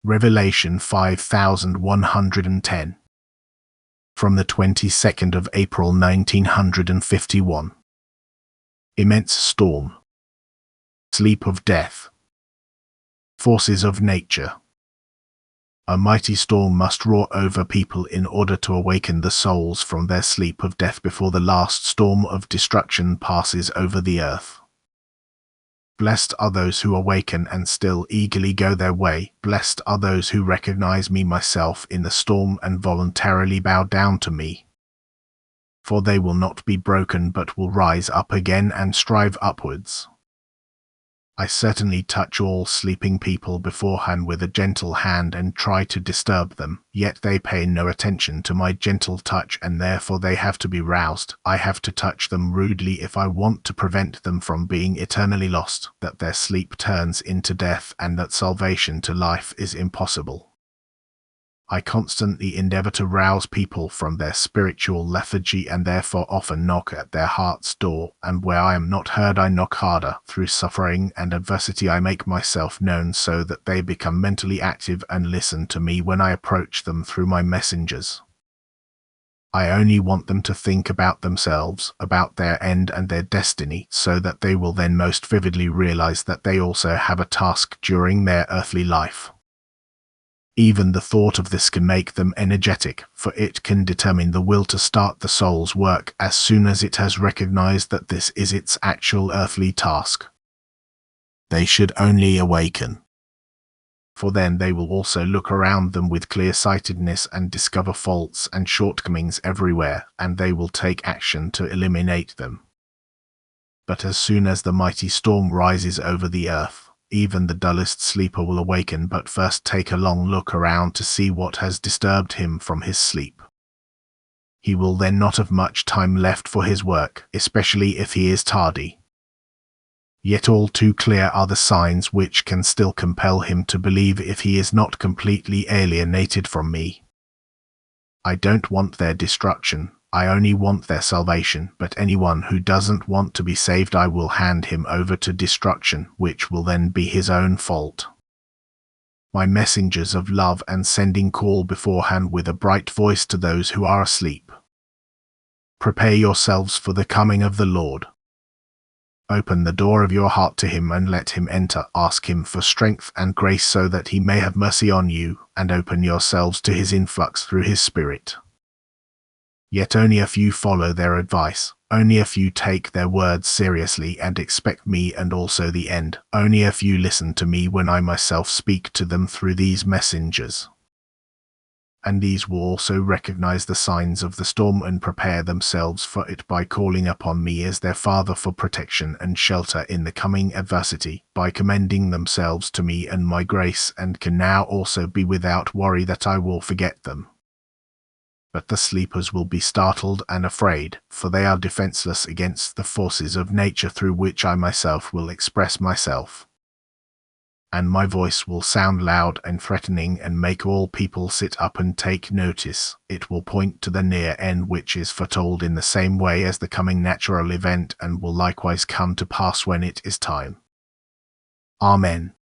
Revelation 5110. From the 22nd of April 1951. Immense storm. Sleep of death. Forces of nature. A mighty storm must roar over people in order to awaken the souls from their sleep of death before the last storm of destruction passes over the earth. Blessed are those who awaken and still eagerly go their way. Blessed are those who recognize me myself in the storm and voluntarily bow down to me. For they will not be broken but will rise up again and strive upwards. I certainly touch all sleeping people beforehand with a gentle hand and try to disturb them, yet they pay no attention to my gentle touch and therefore they have to be roused. I have to touch them rudely if I want to prevent them from being eternally lost, that their sleep turns into death and that salvation to life is impossible. I constantly endeavor to rouse people from their spiritual lethargy and therefore often knock at their heart's door, and where I am not heard I knock harder. Through suffering and adversity I make myself known so that they become mentally active and listen to me when I approach them through my messengers. I only want them to think about themselves, about their end and their destiny, so that they will then most vividly realize that they also have a task during their earthly life. Even the thought of this can make them energetic, for it can determine the will to start the soul's work as soon as it has recognized that this is its actual earthly task. They should only awaken. For then they will also look around them with clear-sightedness and discover faults and shortcomings everywhere, and they will take action to eliminate them. But as soon as the mighty storm rises over the earth, even the dullest sleeper will awaken but first take a long look around to see what has disturbed him from his sleep. He will then not have much time left for his work, especially if he is tardy. Yet all too clear are the signs which can still compel him to believe if he is not completely alienated from me. I don't want their destruction. I only want their salvation, but anyone who doesn't want to be saved I will hand him over to destruction, which will then be his own fault. My messengers of love and sending call beforehand with a bright voice to those who are asleep. Prepare yourselves for the coming of the Lord. Open the door of your heart to him and let him enter. Ask him for strength and grace so that he may have mercy on you, and open yourselves to his influx through his Spirit. Yet only a few follow their advice, only a few take their words seriously and expect me and also the end, only a few listen to me when I myself speak to them through these messengers. And these will also recognize the signs of the storm and prepare themselves for it by calling upon me as their Father for protection and shelter in the coming adversity, by commending themselves to me and my grace, and can now also be without worry that I will forget them. But the sleepers will be startled and afraid, for they are defenseless against the forces of nature through which I myself will express myself. And my voice will sound loud and threatening and make all people sit up and take notice. It will point to the near end which is foretold in the same way as the coming natural event and will likewise come to pass when it is time. Amen.